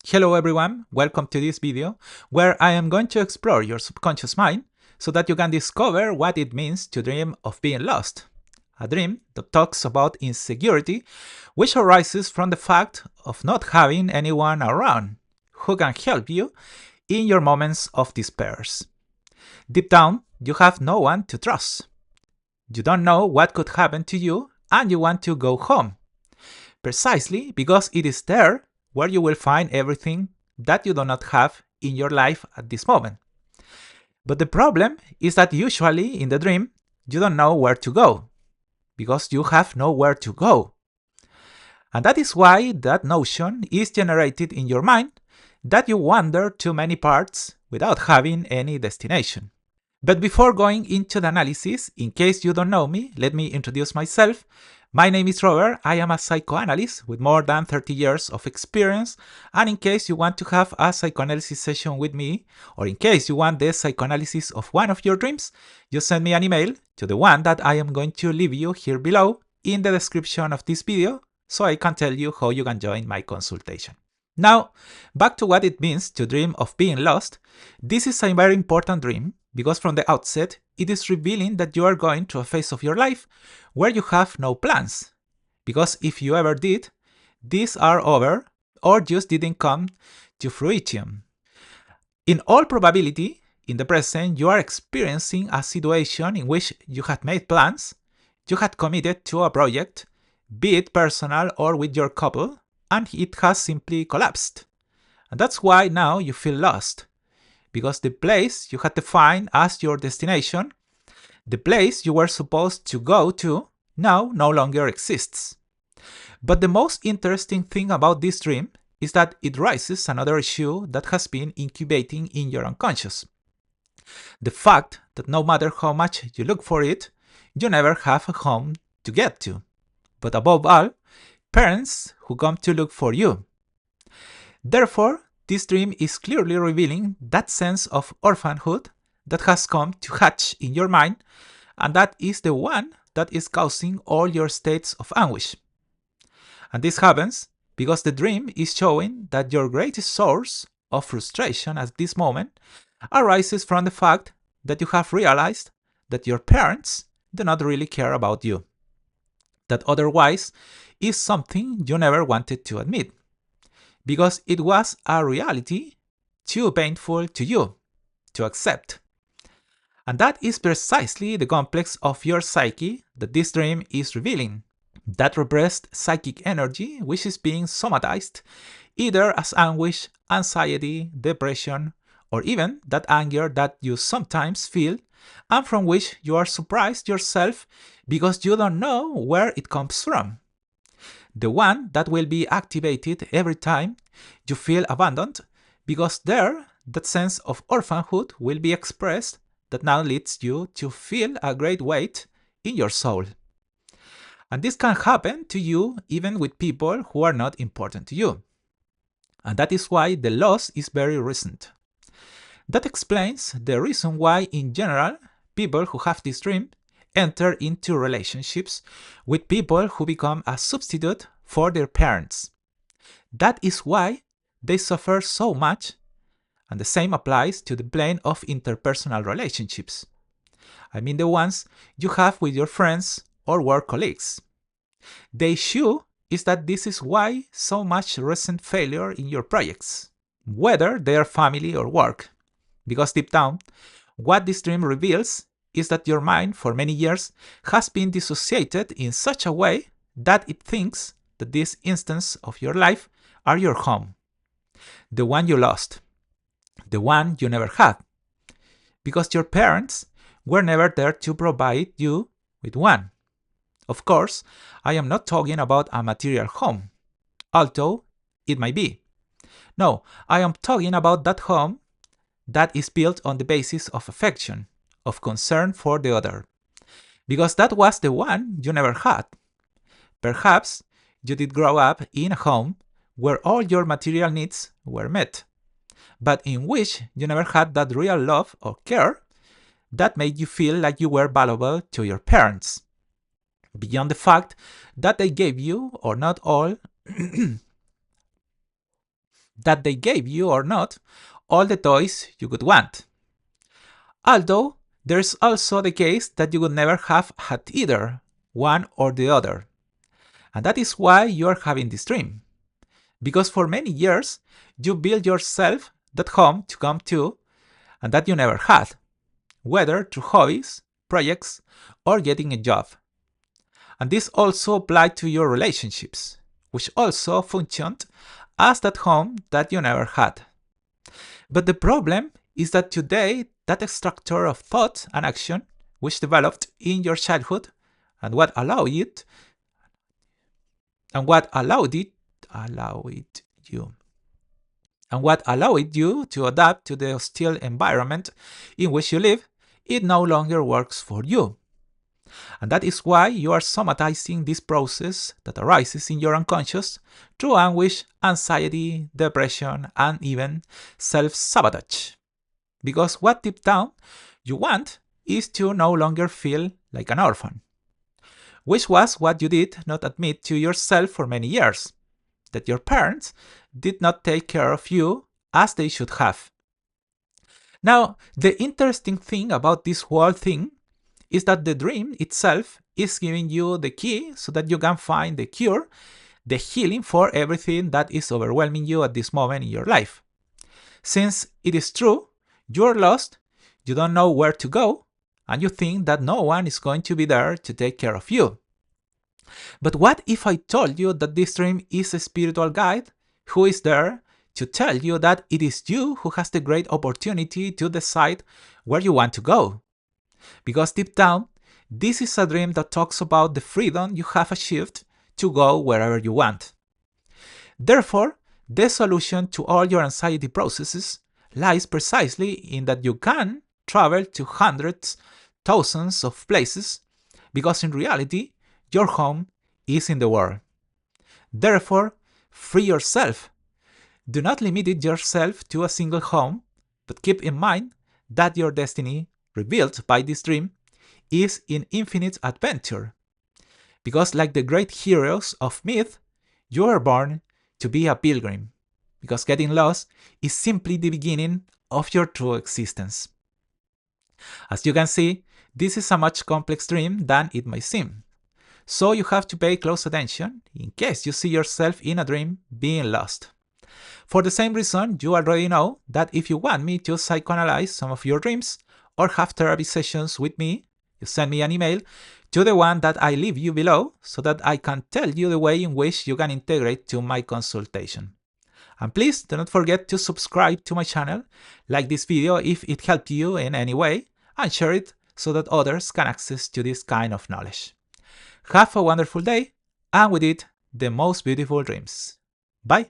Hello everyone, welcome to this video where I am going to explore your subconscious mind so that you can discover what it means to dream of being lost. A dream that talks about insecurity, which arises from the fact of not having anyone around who can help you in your moments of despair. Deep down, you have no one to trust. You don't know what could happen to you and you want to go home. Precisely because it is there where you will find everything that you do not have in your life at this moment. But the problem is that usually in the dream, you don't know where to go, because you have nowhere to go. And that is why that notion is generated in your mind that you wander to many parts without having any destination. But before going into the analysis, in case you don't know me, let me introduce myself. My name is Robert, I am a psychoanalyst with more than 30 years of experience, and in case you want to have a psychoanalysis session with me, or in case you want the psychoanalysis of one of your dreams, just send me an email to the one that I am going to leave you here below in the description of this video, so I can tell you how you can join my consultation. Now, back to what it means to dream of being lost. This is a very important dream because from the outset, it is revealing that you are going through a phase of your life where you have no plans. Because if you ever did, these are over or just didn't come to fruition. In all probability, in the present, you are experiencing a situation in which you had made plans, you had committed to a project, be it personal or with your couple, and it has simply collapsed. And that's why now you feel lost. Because the place you had defined as your destination, the place you were supposed to go to, now no longer exists. But the most interesting thing about this dream is that it raises another issue that has been incubating in your unconscious. The fact that no matter how much you look for it, you never have a home to get to. But above all, parents who come to look for you. Therefore, this dream is clearly revealing that sense of orphanhood that has come to hatch in your mind, and that is the one that is causing all your states of anguish. And this happens because the dream is showing that your greatest source of frustration at this moment arises from the fact that you have realized that your parents do not really care about you. That otherwise is something you never wanted to admit, because it was a reality too painful to you to accept. And that is precisely the complex of your psyche that this dream is revealing. That repressed psychic energy which is being somatized either as anguish, anxiety, depression, or even that anger that you sometimes feel and from which you are surprised yourself because you don't know where it comes from. The one that will be activated every time you feel abandoned, because there, that sense of orphanhood will be expressed that now leads you to feel a great weight in your soul. And this can happen to you even with people who are not important to you. And that is why the loss is very recent. That explains the reason why, in general, people who have this dream enter into relationships with people who become a substitute for their parents. That is why they suffer so much, and the same applies to the plane of interpersonal relationships. I mean the ones you have with your friends or work colleagues. The issue is that this is why so much recent failure in your projects, whether they are family or work. Because deep down, what this dream reveals is that your mind for many years has been dissociated in such a way that it thinks that these instances of your life are your home, the one you lost, the one you never had, because your parents were never there to provide you with one. Of course, I am not talking about a material home, although it might be. No, I am talking about that home that is built on the basis of affection, of concern for the other, because that was the one you never had. Perhaps you did grow up in a home where all your material needs were met, but in which you never had that real love or care that made you feel like you were valuable to your parents, beyond the fact that they gave you, or not all, that they gave you or not all the toys you could want. Although there's also the case that you would never have had either one or the other. And that is why you are having this dream. Because for many years, you built yourself that home to come to and that you never had, whether through hobbies, projects, or getting a job. And this also applied to your relationships, which also functioned as that home that you never had. But the problem is that today, that structure of thought and action, which developed in your childhood, and what allowed you to adapt to the hostile environment in which you live, it no longer works for you. And that is why you are somatizing this process that arises in your unconscious through anguish, anxiety, depression, and even self-sabotage. Because what deep down you want is to no longer feel like an orphan, which was what you did not admit to yourself for many years, that your parents did not take care of you as they should have. Now, the interesting thing about this whole thing is that the dream itself is giving you the key so that you can find the cure, the healing for everything that is overwhelming you at this moment in your life. Since it is true, you're lost, you don't know where to go, and you think that no one is going to be there to take care of you. But what if I told you that this dream is a spiritual guide who is there to tell you that it is you who has the great opportunity to decide where you want to go? Because deep down, this is a dream that talks about the freedom you have achieved to go wherever you want. Therefore, the solution to all your anxiety processes lies precisely in that you can travel to hundreds, thousands of places, because in reality, your home is in the world. Therefore, free yourself. Do not limit yourself to a single home, but keep in mind that your destiny, revealed by this dream, is in infinite adventure. Because like the great heroes of myth, you are born to be a pilgrim, because getting lost is simply the beginning of your true existence. As you can see, this is a much complex dream than it may seem. So you have to pay close attention in case you see yourself in a dream being lost. For the same reason, you already know that if you want me to psychoanalyze some of your dreams or have therapy sessions with me, you send me an email to the one that I leave you below so that I can tell you the way in which you can integrate to my consultation. And please do not forget to subscribe to my channel, like this video if it helped you in any way, and share it so that others can access to this kind of knowledge. Have a wonderful day, and with it, the most beautiful dreams. Bye!